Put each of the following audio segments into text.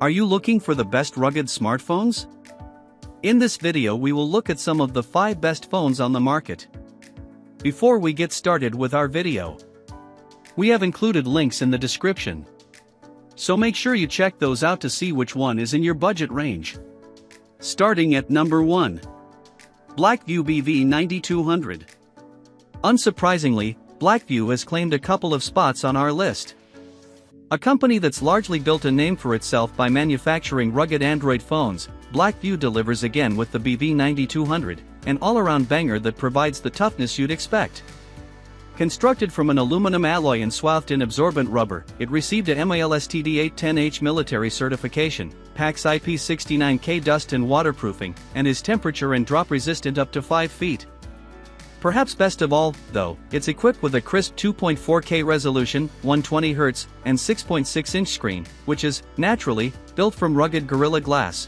Are you looking for the best rugged smartphones? In this video we will look at some of the 5 best phones on the market. Before we get started with our video, we have included links in the description, so make sure you check those out to see which one is in your budget range. Starting at number 1. Blackview BV9200. Unsurprisingly, Blackview has claimed a couple of spots on our list. A company that's largely built a name for itself by manufacturing rugged Android phones, Blackview delivers again with the BV9200, an all-around banger that provides the toughness you'd expect. Constructed from an aluminum alloy and swathed in absorbent rubber, it received a MILSTD810H military certification, packs IP69K dust and waterproofing, and is temperature and drop resistant up to 5 feet. Perhaps best of all, though, it's equipped with a crisp 2.4K resolution, 120Hz, and 6.6-inch screen, which is, naturally, built from rugged Gorilla Glass.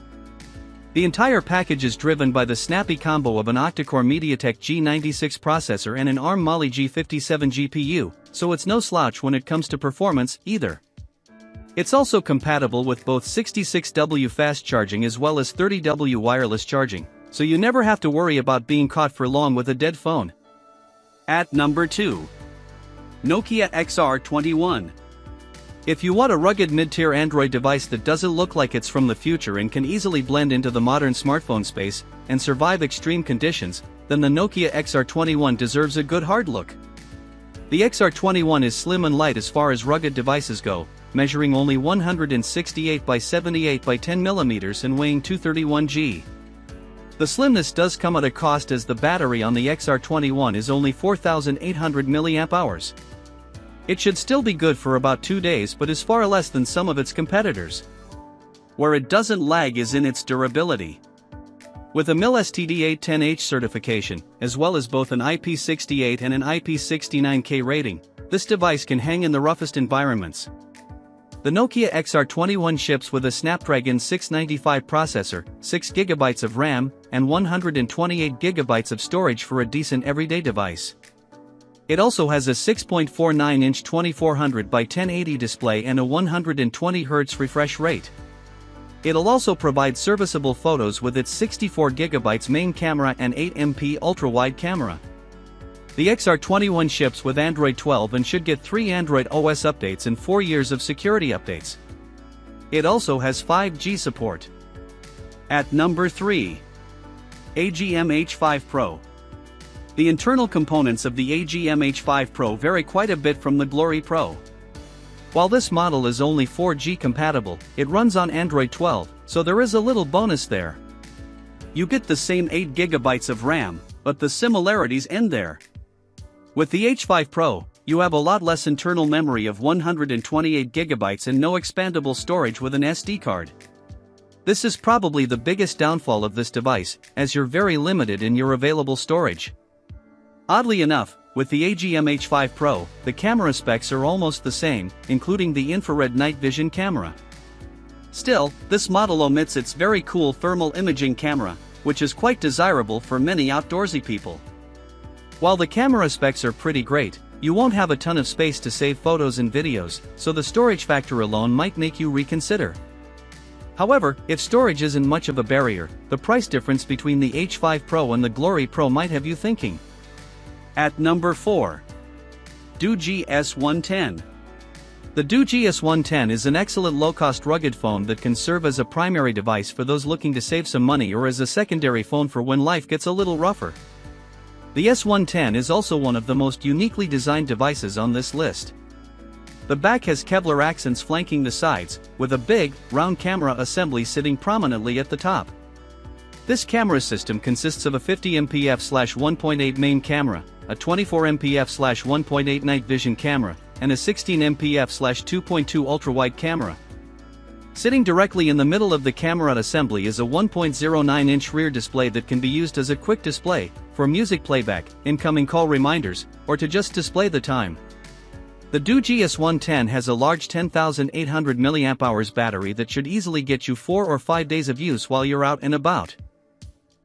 The entire package is driven by the snappy combo of an octa-core MediaTek G96 processor and an ARM Mali G57 GPU, so it's no slouch when it comes to performance, either. It's also compatible with both 66W fast charging as well as 30W wireless charging, so you never have to worry about being caught for long with a dead phone. At number 2. Nokia XR21. If you want a rugged mid-tier Android device that doesn't look like it's from the future and can easily blend into the modern smartphone space and survive extreme conditions, then the Nokia XR21 deserves a good hard look. The XR21 is slim and light as far as rugged devices go, measuring only 168 by 78 by 10 mm and weighing 231 g. The slimness does come at a cost, as the battery on the XR21 is only 4,800 mAh. It should still be good for about 2 days, but is far less than some of its competitors. Where it doesn't lag is in its durability. With a MILSTD810H certification, as well as both an IP68 and an IP69K rating, this device can hang in the roughest environments. The Nokia XR21 ships with a Snapdragon 695 processor, 6GB of RAM, and 128GB of storage for a decent everyday device. It also has a 6.49-inch 2400 by 1080 display and a 120Hz refresh rate. It'll also provide serviceable photos with its 64GB main camera and 8MP ultra-wide camera. The XR21 ships with Android 12 and should get 3 Android OS updates and 4 years of security updates. It also has 5G support. At number 3. AGM H5 Pro. The internal components of the AGM H5 Pro vary quite a bit from the Glory Pro. While this model is only 4G compatible, it runs on Android 12, so there is a little bonus there. You get the same 8GB of RAM, but the similarities end there. With the H5 Pro, you have a lot less internal memory of 128GB and no expandable storage with an SD card. This is probably the biggest downfall of this device, as you're very limited in your available storage. Oddly enough, with the AGM H5 Pro, the camera specs are almost the same, including the infrared night vision camera. Still, this model omits its very cool thermal imaging camera, which is quite desirable for many outdoorsy people. While the camera specs are pretty great, you won't have a ton of space to save photos and videos, so the storage factor alone might make you reconsider. However, if storage isn't much of a barrier, the price difference between the H5 Pro and the Glory Pro might have you thinking. At number 4. Doogee S110. The Doogee S110 is an excellent low-cost rugged phone that can serve as a primary device for those looking to save some money or as a secondary phone for when life gets a little rougher. The S110 is also one of the most uniquely designed devices on this list. The back has Kevlar accents flanking the sides, with a big, round camera assembly sitting prominently at the top. This camera system consists of a 50MP f/1.8 main camera, a 24MP f/1.8 night vision camera, and a 16MP f/2.2 ultra-wide camera. Sitting directly in the middle of the camera assembly is a 1.09-inch rear display that can be used as a quick display, for music playback, incoming call reminders, or to just display the time. The Doogee S110 has a large 10,800 mAh battery that should easily get you 4 or 5 days of use while you're out and about.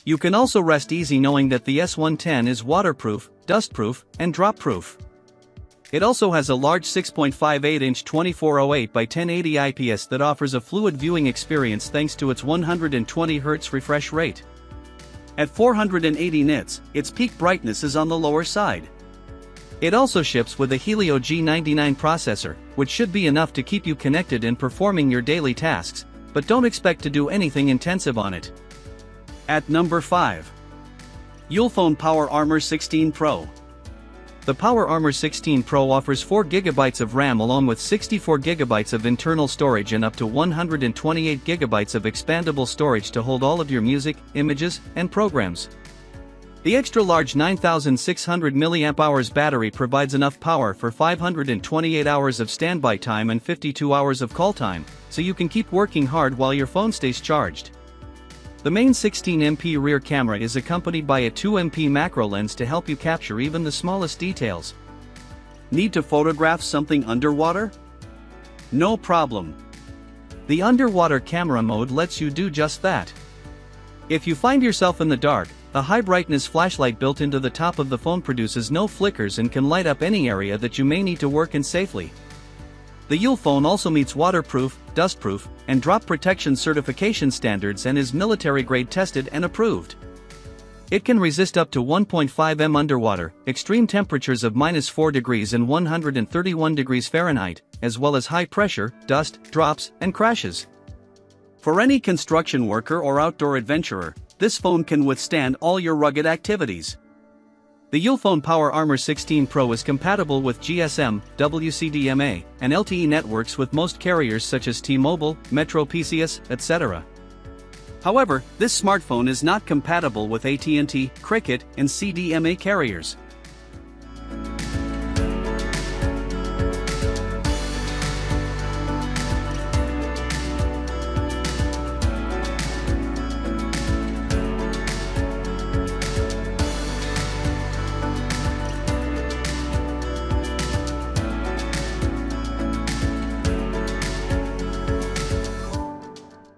You can also rest easy knowing that the S110 is waterproof, dustproof, and drop-proof. It also has a large 6.58-inch 2408 by 1080 IPS that offers a fluid viewing experience thanks to its 120 Hz refresh rate. At 480 nits, its peak brightness is on the lower side. It also ships with a Helio G99 processor, which should be enough to keep you connected and performing your daily tasks, but don't expect to do anything intensive on it. At number 5. UleFone Power Armor 16 Pro. The Power Armor 16 Pro offers 4GB of RAM along with 64GB of internal storage and up to 128GB of expandable storage to hold all of your music, images, and programs. The extra-large 9600 mAh battery provides enough power for 528 hours of standby time and 52 hours of call time, so you can keep working hard while your phone stays charged. The main 16MP rear camera is accompanied by a 2MP macro lens to help you capture even the smallest details. Need to photograph something underwater? No problem. The underwater camera mode lets you do just that. If you find yourself in the dark, a high-brightness flashlight built into the top of the phone produces no flickers and can light up any area that you may need to work in safely. The UleFone also meets waterproof, dustproof, and drop protection certification standards and is military-grade tested and approved. It can resist up to 1.5 m underwater, extreme temperatures of -4 degrees and 131 degrees Fahrenheit, as well as high pressure, dust, drops, and crashes. For any construction worker or outdoor adventurer, this phone can withstand all your rugged activities. The UleFone Power Armor 16 Pro is compatible with GSM, WCDMA, and LTE networks with most carriers such as T-Mobile, Metro PCS, etc. However, this smartphone is not compatible with AT&T, Cricket, and CDMA carriers.